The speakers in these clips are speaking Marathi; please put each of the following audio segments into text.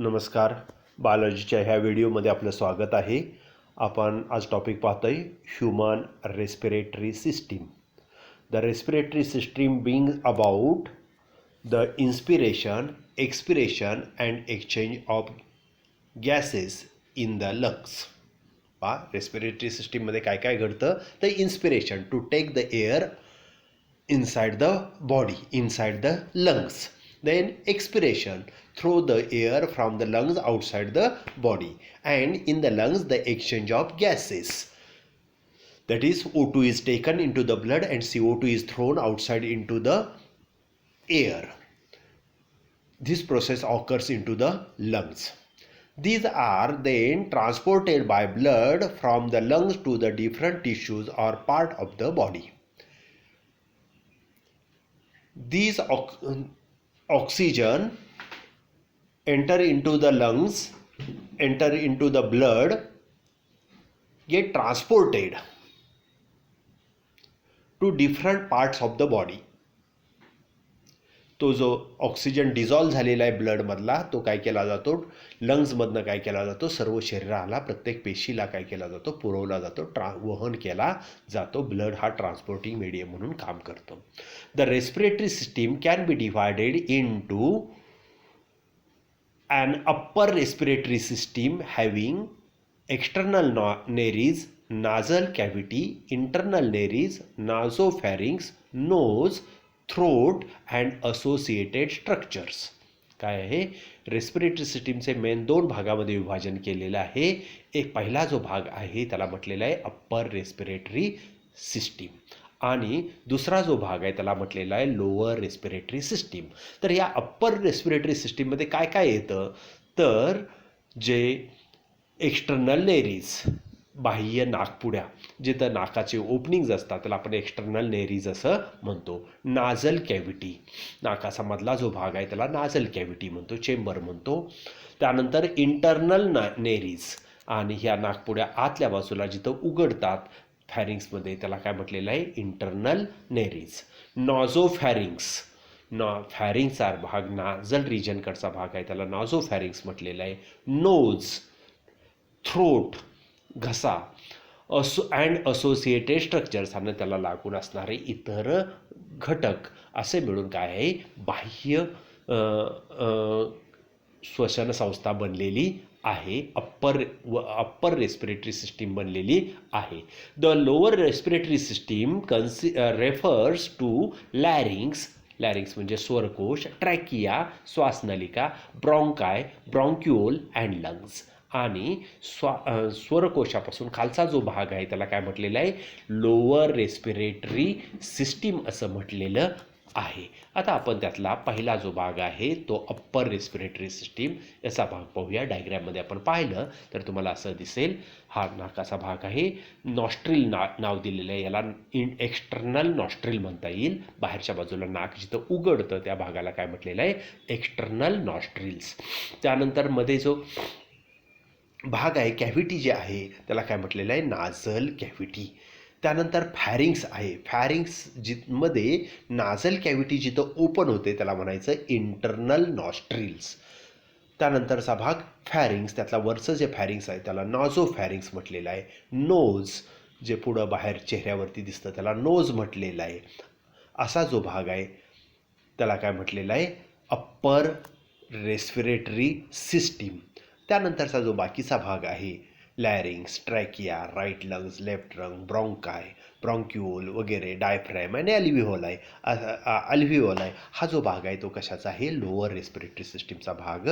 नमस्कार. बायोलॉजीच्या ह्या व्हिडिओमध्ये आपलं स्वागत आहे. आपण आज टॉपिक पाहतोय human respiratory system. The respiratory system being about the inspiration, expiration and exchange of gases in the lungs. पहा, रेस्पिरेटरी सिस्टीममध्ये काय काय घडतं. The inspiration, to take the air inside the body, inside the lungs. Then expiration, throw the air from the lungs outside the body. And in the lungs, the exchange of gases. That is, O2 is taken into the blood and CO2 is thrown outside into the air. This process occurs into the lungs. These are then transported by blood from the lungs to the different tissues or part of the body. These oxygen enter into the lungs, enter into the blood, get transported to different parts of the body. तो जो ऑक्सिजन डिझॉल्व झालेला आहे ब्लडमधला, तो काय केला जातो, लंग्समधनं काय केला जातो, सर्व शरीराला, प्रत्येक पेशीला काय केला जातो, पुरवला जातो, वहन केला जातो. ब्लड हा ट्रान्सपोर्टिंग मीडियम म्हणून काम करतो. The respiratory system can be divided into an upper respiratory system having external nares, nasal cavity, internal nares, nasopharynx, nose, throat and associated structures. काय आहे, रेस्पिरेटरी सिस्टीमचे मेन दोन भागामध्ये विभाजन केलेलं आहे. एक पहिला जो भाग आहे त्याला म्हटलेला आहे अप्पर रेस्पिरेटरी सिस्टीम आणि दुसरा जो भाग आहे त्याला म्हटलेला आहे लोअर रेस्पिरेटरी सिस्टीम. तर या अप्पर रेस्पिरेटरी सिस्टीममध्ये काय काय येतं, तर जे एक्स्टर्नल नेरीज, बाह्य नाकपुड्या, जिथं नाकाचे ओपनिंग्ज असतात त्याला आपण एक्स्टर्नल नेरीज असं म्हणतो. नाझल कॅव्हिटी, नाकाचा मधला जो भाग आहे त्याला नाझल कॅव्हिटी म्हणतो, चेंबर म्हणतो. त्यानंतर इंटरनल नेरीज, आणि ह्या नाकपुड्या आतल्या बाजूला जिथं उघडतात फॅरिंग्समध्ये, त्याला काय म्हटलेलं आहे, इंटरनल नेरीज. नॉझोफॅरिंग्स, फॅरिंगचा भाग, नाझल रिजनकडचा भाग आहे त्याला नॉझोफॅरिंग्स म्हटलेलं आहे. नोज, थ्रोट, घसा, अँड असोसिएटेड स्ट्रक्चर्स आणि त्याला लागून असणारे इतर घटक असे मिळून काय आहे, बाह्य श्वसन संस्था बनलेली आहे, अप्पर रेस्पिरेटरी सिस्टीम बनलेली आहे. The lower respiratory system refers to larynx, larynx म्हणजे स्वरकोश, ट्रॅकिया श्वासनलिका, ब्रॉन्काय, ब्रॉन्क्युल अँड लंग्स. आणि स्वरकोशापासून खालचा जो भाग आहे त्याला काय म्हटलेलं आहे, लोअर रेस्पिरेटरी सिस्टीम असं म्हटलेलं आहे. आता आपण त्यातला पहिला जो भाग आहे तो अप्पर रेस्पिरेटरी सिस्टीम याचा भाग पाहूया. डायग्रॅममध्ये आपण पाहिलं तर तुम्हाला असं दिसेल, हा नाकाचा भाग आहे. नॉस्ट्रिल नाव दिलेलं आहे, याला एक्स्टर्नल नॉस्ट्रिल म्हणता येईल. बाहेरच्या बाजूला नाक जिथं उघडतं त्या भागाला काय म्हटलेलं आहे, एक्स्टर्नल नॉस्ट्रिल्स. त्यानंतर मध्ये जो भाग आहे, कॅव्हिटी जे आहे त्याला काय म्हटलेलं आहे, नाझल कॅव्हिटी. त्यानंतर फॅरिंग्स आहे, फॅरिंग्स मध्ये नाझल कॅव्हिटी जिथं ओपन होते त्याला म्हणायचं इंटरनल नॉस्ट्रिल्स. त्यानंतरचा भाग फॅरिंग्स, त्यातला वरचं जे फॅरिंग्स आहे त्याला नॉझोफॅरिंग्स म्हटलेलं आहे. नोज, जे पुढं बाहेर चेहऱ्यावरती दिसतं त्याला नोज म्हटलेलं आहे. असा जो भाग आहे त्याला काय म्हटलेलं आहे, अप्पर रेस्पिरेटरी सिस्टीम. त्यानंतरचा जो बाकीचा भाग आहे, larynx, trachea, right lungs, left lung, bronchi, bronchiole वगैरे, डायफ्रॅम आणि अल्व्हिओलाय, हा जो भाग आहे तो कशाचा आहे, लोअर रेस्पिरेटरी सिस्टीमचा भाग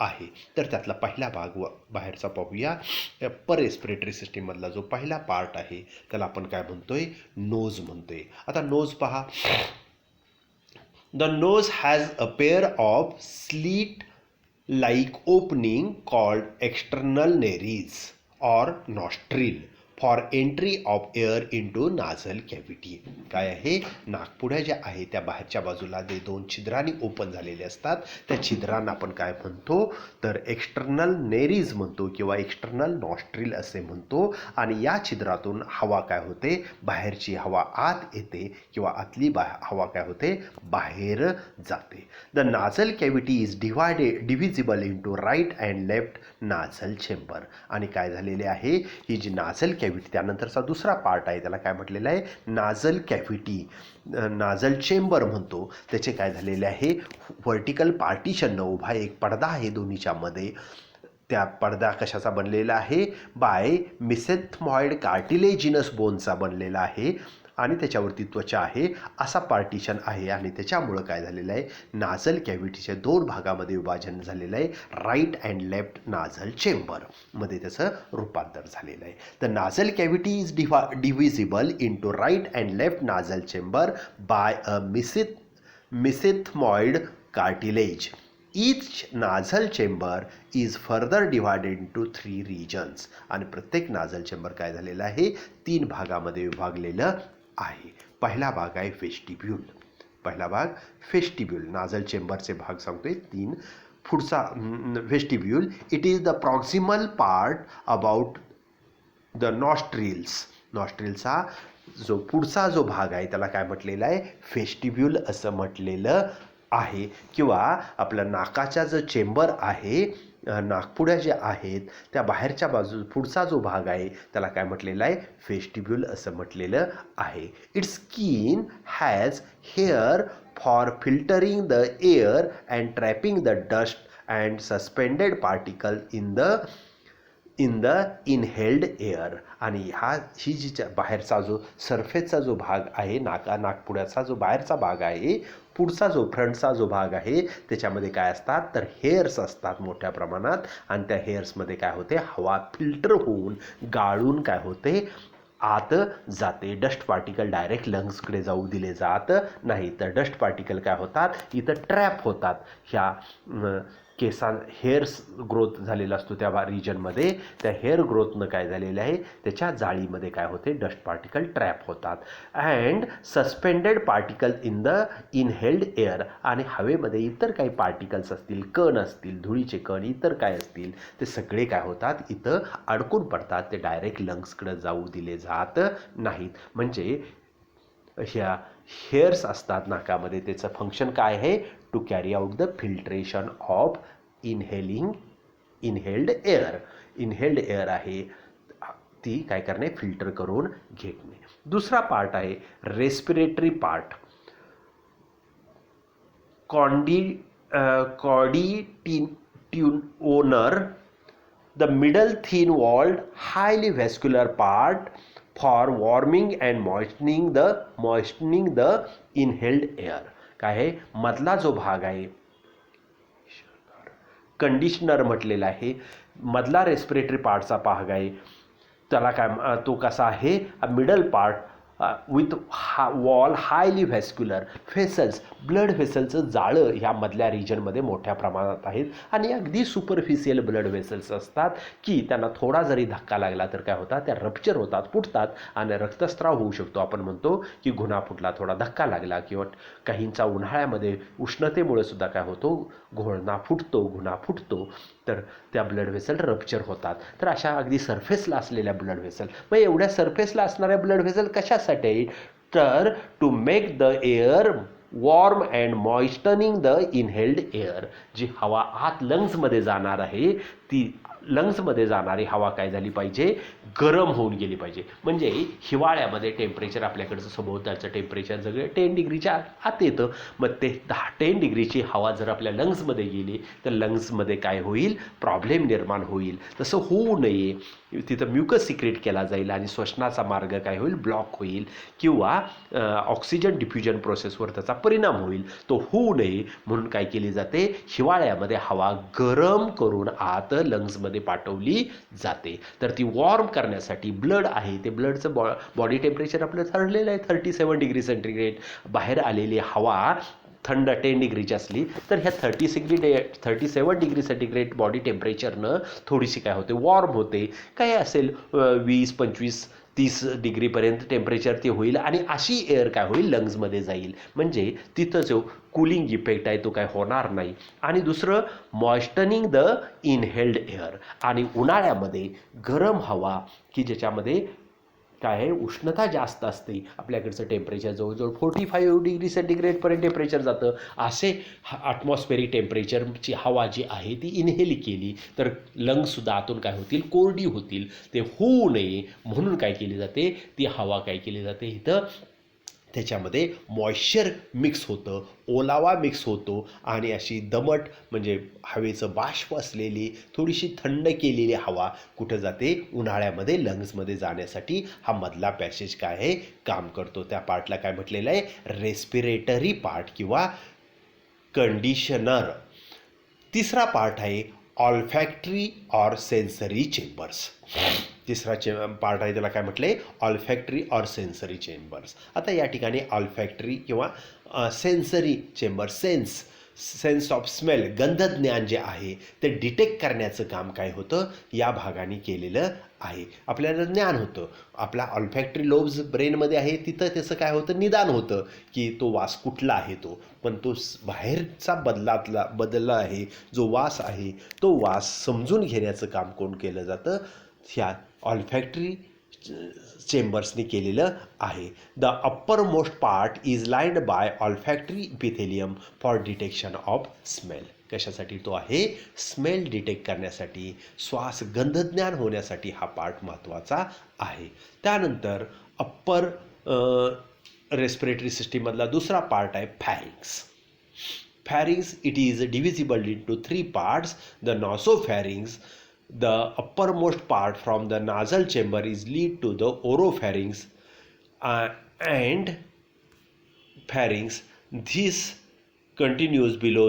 आहे. तर त्यातला पहिला भाग बाहेरचा पाहूया. अप्पर रेस्पिरेटरी सिस्टीममधला जो पहिला पार्ट आहे त्याला आपण काय म्हणतोय, नोज म्हणतोय. आता नोज पहा. The nose has a pair of slit like opening called external nares or nostril for entry of air into nasal cavity. काय आहे, नाकपुड्या ज्या आहेत त्या बाहेरच्या बाजूला जे 2 छिद्रांनी ओपन झालेले असतात त्या छिद्रांना आपण काय म्हणतो तर एक्सटर्नल नेरीज म्हणतो किंवा एक्सटर्नल नॉस्ट्रिल असे म्हणतो. आणि या छिद्रातून हवा काय होते, बाहेरची हवा आत येते किंवा आतली हवा काय होते, बाहेर जाते. The nasal cavity is divisible into right and left nasal chamber. आणि काय झालेले आहे, ही जी नाझल कॅव्हिटी त्यानंतरचा दुसरा पार्ट आहे त्याला काय म्हटलेलं आहे, नाझल कॅव्हिटी, नाझल चेंबर म्हणतो. त्याचे काय झालेले आहे, व्हर्टिकल पार्टिशन उभा एक पडदा आहे दोन्हीच्या मध्ये. त्या पडदा कशाचा बनलेला आहे, बाय मिसेंथमॉइड कार्टिलेजिनस बोनचा बनलेला आहे आणि त्याच्यावरती त्वचा आहे असा पार्टिशन आहे. आणि त्याच्यामुळं काय झालेलं आहे, नाझल कॅव्हिटीच्या 2 भागामध्ये विभाजन झालेलं आहे, right and left nasal chamber मध्ये त्याचं रूपांतर झालेलं आहे. The nasal cavity is divisible into right and left nasal chamber by a mesethmoid cartilage. Each nasal chamber is further divided into 3 regions. आणि प्रत्येक नाझल चेंबर काय झालेलं आहे, 3 भागामध्ये विभागलेलं आहे. पहिला भाग आहे फेस्टिब्यूल. पहिला भाग फेस्टिब्यूल, नाझल चेंबरचे भाग सांगतोय 3. पुढचा vestibule, it is the proximal part about the nostrils. नॉस्ट्रिलचा जो पुढचा जो भाग आहे त्याला काय म्हटलेलं आहे, फेस्टिब्यूल असं म्हटलेलं आहे. किंवा आपलं नाकाचा जो चेंबर आहे, नाकपुड्या ज्या आहेत त्या बाहेरच्या बाजू पुढचा जो भाग आहे त्याला काय म्हटलेलं आहे, फेस्टिब्यूल असं म्हटलेलं आहे. It's skin has hair for filtering the air and trapping the dust and suspended particle in the inhaled air. आणि ही जी बाहेरचा जो सरफेसचा जो भाग आहे, नाकपुड्याचा जो बाहेरचा भाग आहे, पुढचा जो फ्रंटचा जो भाग आहे त्याच्यामध्ये काय असतात तर हेअर्स असतात मोठ्या प्रमाणात. आणि त्या हेअर्समध्ये काय होते, हवा फिल्टर होऊन गाळून काय होते, आत जाते. डस्ट पार्टिकल डायरेक्ट लंग्सकडे जाऊ दिले जात नाही, तर डस्ट पार्टिकल काय होतात, इथं ट्रॅप होतात. ह्या हेअर्स ग्रोथ झालेला असतो त्या रिजनमध्ये, त्या हेअर ग्रोथनं काय झालेलं आहे, त्याच्या जाळीमध्ये काय होते, डस्ट पार्टिकल ट्रॅप होतात. And suspended particle in the inhaled air. आणि हवेमध्ये इतर काही पार्टिकल्स असतील, कण असतील, धुळीचे कण इतर काय असतील, ते सगळे काय होतात, इथं अडकून पडतात. ते डायरेक्ट लंग्सकडे जाऊ दिले जात नाहीत. म्हणजे ह्या हेअर्स असतात नाकामध्ये, त्याचं फंक्शन काय आहे, to carry out the filtration of inhaled air. Inhaled air आहे ती काय करणे, फिल्टर करून घेणे. दुसरा पार्ट आहे रेस्पिरेटरी पार्ट, कॉर्डिट्युओनर, the middle thin walled highly vascular part for warming and moistening the inhaled air. काय आहे, मधला जो भाग आहे कंडिशनर म्हटलेला आहे, मधला रेस्पिरेटरी पार्टचा भाग आहे त्याला काय, तो कसा आहे, middle part with wall highly vascular vessels, blood व्हेसलचं जाळं ह्या मधल्या रिजनमध्ये मोठ्या प्रमाणात आहेत. आणि अगदी सुपरफिशियल ब्लड व्हेसल्स असतात की त्यांना थोडा जरी धक्का लागला तर काय होतात, त्या रप्चर होतात, फुटतात आणि रक्तस्राव होऊ शकतो. आपण म्हणतो की गुन्हा फुटला, थोडा धक्का लागला, किंवा काहींचा उन्हाळ्यामध्ये उष्णतेमुळे सुद्धा काय होतो, घोळणा फुटतो, गुन्हा फुटतो, तर त्या ब्लड व्हेसल रप्चर होतात. तर अशा अगदी सरफेसला असलेल्या ब्लड व्हेसल, मग एवढ्या सरफेसला असणाऱ्या ब्लड व्हेसल कशासाठी, तर to make the air warm and moistening the inhaled air. जी हवा आत लंग्समध्ये जाणार आहे ती लंग्समध्ये जाणारी हवा काय झाली पाहिजे, गरम होऊन गेली पाहिजे. म्हणजे हिवाळ्यामध्ये टेम्परेचर आपल्याकडचं सभोवतालचं टेम्परेचर सगळं 10 डिग्रीच्या आत येतं. मग ते 10 डिग्रीची हवा जर आपल्या लंग्समध्ये गेली तर लंग्समध्ये काय होईल, प्रॉब्लेम निर्माण होईल. तसं होऊ नये, तिथं म्युकस सिक्रेट केला जाईल आणि श्वसनाचा मार्ग काय होईल, ब्लॉक होईल किंवा ऑक्सिजन डिफ्युजन प्रोसेसवर त्याचा परिणाम होईल. तो होऊ नये म्हणून काय केली जाते, हिवाळ्यामध्ये हवा गरम करून आत लंग्समध्ये पाठवली जाते. तर ती वॉर्म करण्यासाठी ब्लड आहे ते ब्लडचं बॉडी टेम्परेचर आपलं ठरलेलं आहे 37 डिग्री सेंटीग्रेड. बाहेर आलेली हवा थंड 10 डिग्रीची असली तर ह्या 37 डिग्री सेंटीग्रेड बॉडी टेम्परेचरनं थोडीशी काय होते, वॉर्म होते. काय असेल 20, 25, 30 डिग्रीपर्यंत टेम्परेचर ते होईल आणि अशी एअर काय होईल, लंग्समध्ये जाईल. म्हणजे तिथं जो कूलिंग इफेक्ट आहे तो काय होणार नाही. आणि दुसरं, मॉइस्टनिंग द इनहेल्ड एअर. आणि उन्हाळ्यामध्ये गरम हवा की ज्याच्यामध्ये काय आहे, उष्णता जास्त असते, आपल्याकडचं टेम्परेचर जवळजवळ 45 डिग्री सेंटीग्रेडपर्यंत टेम्परेचर जातं. असे ॲटमॉस्फेरिक टेम्परेचरची हवा जी आहे ती इनहेल केली तर लंग्ससुद्धा आतून काय होतील, कोरडी होतील. ते होऊ नये म्हणून काय केली जाते, ती हवा काय केली जाते, इथं त्याच्यामध्ये मॉइश्चर मिक्स होतं, ओलावा मिक्स होतो आणि अशी दमट म्हणजे हवेचं बाष्प असलेली थोडीशी थंड केलेली हवा कुठं जाते, उन्हाळ्यामध्ये लंग्समध्ये जाण्यासाठी हा मधला पॅसेज काय आहे, काम करतो. त्या पार्टला काय म्हटलेलं आहे, रेस्पिरेटरी पार्ट किंवा कंडिशनर. तिसरा पार्ट आहे ऑल्फॅक्टरी ऑर सेन्सरी चेंबर्स. तिसरा पार्ट आहे त्याला काय म्हटले, ऑल्फॅक्टरी ऑर सेन्सरी चेंबर्स. आता या ठिकाणी ऑल्फॅक्टरी किंवा sensory chamber, sense of smell, गंधज्ञान जे आहे ते डिटेक्ट करण्याचं काम काय होतं, या भागाने केलेलं आहे. आपल्याला ज्ञान होतं, आपला ऑल्फॅक्टरी लोब्स ब्रेनमध्ये आहे, तिथं त्याचं काय होतं, निदान होतं की तो वास कुठला आहे तो. पण तो बाहेरचा बदलला आहे जो वास आहे, तो वास समजून घेण्याचं काम कोण केलं जातं, ह्या ऑल्फॅक्टरी चेंबर्सनी केलेलं आहे. The upper most part is lined by olfactory epithelium for detection of smell. कशासाठी तो आहे, स्मेल डिटेक्ट करण्यासाठी, श्वास गंधज्ञान होण्यासाठी हा पार्ट महत्त्वाचा आहे. त्यानंतर अप्पर रेस्पिरेटरी सिस्टीममधला दुसरा पार्ट आहे pharynx. Pharynx, it is divisible into three parts. The nasopharynx, the uppermost part from the nasal chamber, is lead to the oropharynx and pharynx. This continues below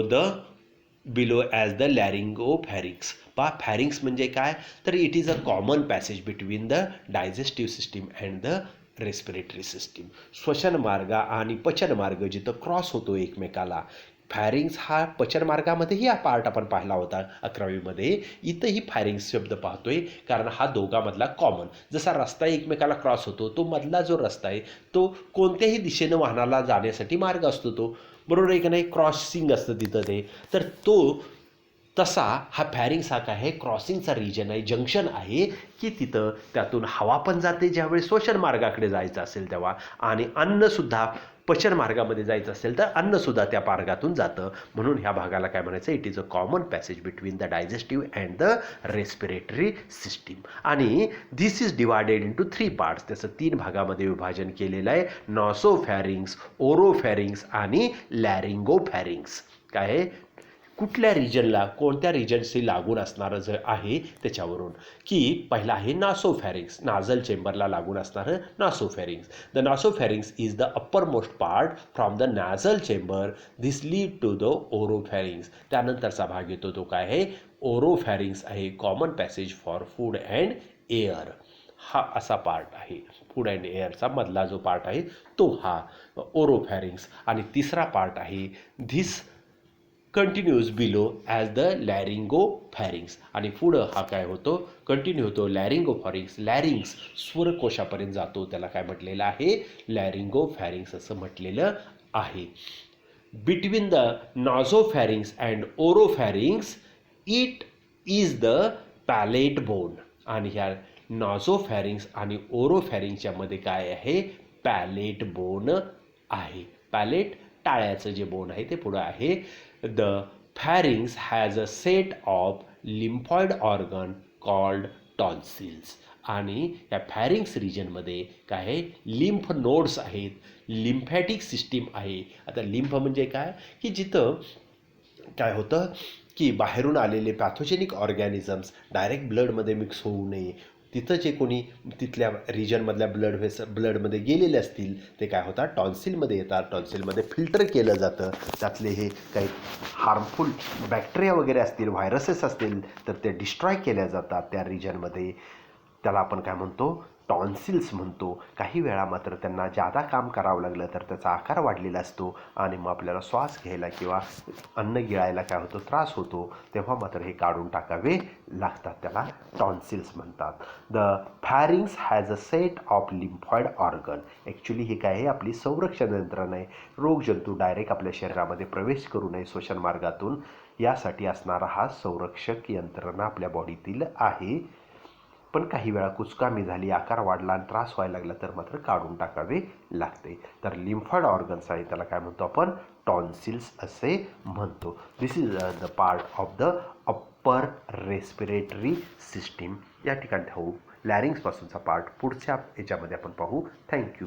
as the laryngopharynx. Pharynx म्हणजे काय, तर it is a common passage between the digestive system and the respiratory system. श्वसन मार्ग आणि पचन मार्ग जिथं क्रॉस होतो एकमेकाला, फॅरिंग्स हा पचनमार्गामध्येही हा पार्ट आपण पाहिला होता 11वीमध्ये. इथंही फॅरिंग्स शब्द पाहतोय कारण हा दोघांमधला कॉमन, जसा रस्ता एकमेकाला क्रॉस होतो, तो मधला जो रस्ता आहे तो कोणत्याही दिशेनं वाहनाला जाण्यासाठी मार्ग असतो तो, बरोबर आहे का नाही, क्रॉसिंग असतं तिथं ते. तर तो तसा हा फॅरिंग्स हा काय आहे, क्रॉसिंगचा रिजन आहे, जंक्शन आहे की तिथं त्यातून हवा पण जाते ज्यावेळी श्वसन मार्गाकडे जायचं असेल तेव्हा, आणि अन्नसुद्धा पचन मार्गामध्ये जायचं असेल तर अन्नसुद्धा त्या मार्गातून जातं. म्हणून ह्या भागाला काय म्हणायचं, it is a common passage between the digestive and the respiratory system. आणि दिस इज डिवायडेड इंटू 3 पार्ट्स. त्याचं 3 भागामध्ये विभाजन केलेलं आहे, नॉसोफॅरिंग्स, ओरोफॅरिंग्स आणि लॅरिंगोफॅरिंग्स. काय आहे, कुठल्या रिजनला, कोणत्या रिजनशी लागून असणारं जे आहे त्याच्यावरून, की पहिला आहे नासोफॅरिंग्स, नाझल चेंबरला लागून असणारं nasopharynx. The nasopharynx is the upper most part from the nasal chamber, this lead to the oropharynx. त्यानंतरचा भाग येतो तो काय आहे, ओरोफॅरिंग्स आहे, common passage for food and air. हा असा पार्ट आहे, फूड अँड एअरचा मधला जो पार्ट आहे तो हा ओरोफॅरिंग्स. आणि तिसरा पार्ट आहे this continues below as the laryngopharynx. आणि पुढं हा काय होतो, कंटिन्यू होतो लॅरिंगोफॅरिंग्स. लॅरिंग्स स्वरकोशापर्यंत जातो, त्याला काय म्हटलेलं आहे, लॅरिंगोफॅरिंग्स असं म्हटलेलं आहे. Between the nasopharynx and oropharynx it is the palate bone. आणि ह्या नाझोफॅरिंग्स आणि ओरोफॅरिंग्सच्या मध्ये काय आहे, पॅलेट बोन आहे. पॅलेट टाळ्याचं जे बोन आहे ते पुढं आहे. The pharynx has a set of lymphoid organ called tonsils. आणि या फॅरिंग्स रिजनमध्ये काय आहे, लिम्फ नोड्स आहेत, लिम्फॅटिक सिस्टीम आहे. आता लिम्फ म्हणजे काय, की जिथं काय होतं की बाहेरून आलेले पॅथोजेनिक ऑर्गॅनिझम्स डायरेक्ट ब्लडमध्ये मिक्स होऊ नये, तिथं जे कोणी तिथल्या रिजनमधल्या ब्लडमध्ये गेलेले असतील ते काय होतात, टॉन्सिलमध्ये येतात. टॉन्सिलमध्ये फिल्टर केलं जातं, त्यातले हे काही हार्मफुल बॅक्टेरिया वगैरे असतील, व्हायरसेस असतील तर ते डिस्ट्रॉय केल्या जातात त्या रिजनमध्ये. त्याला आपण काय म्हणतो, टॉन्सिल्स म्हणतो. काही वेळा मात्र त्यांना जादा काम करावं लागलं तर त्याचा आकार वाढलेला असतो आणि मग आपल्याला श्वास घ्यायला किंवा अन्न गिळायला काय होतो, त्रास होतो, तेव्हा मात्र हे काढून टाकावे लागतात. त्याला टॉन्सिल्स म्हणतात. The pharynx has a set of lymphoid organ. Actually हे काय आहे, आपली संरक्षण यंत्रणा आहे. रोगजंतू डायरेक्ट आपल्या शरीरामध्ये प्रवेश करू नये श्वसन मार्गातून, यासाठी असणारा हा संरक्षक यंत्रणा आपल्या बॉडीतील आहे. पण काही वेळा कुचकामी झाली, आकार वाढला आणि त्रास व्हायला लागला तर मात्र काढून टाकावे लागते. तर लिम्फॉइड ऑर्गन्स आहे, त्याला काय म्हणतो आपण, टॉन्सिल्स असे म्हणतो. This is the part of the upper respiratory system. या ठिकाणी थांबू. लॅरिंग्सपासूनचा पार्ट पुढच्या याच्यामध्ये आपण पाहू. थँक्यू.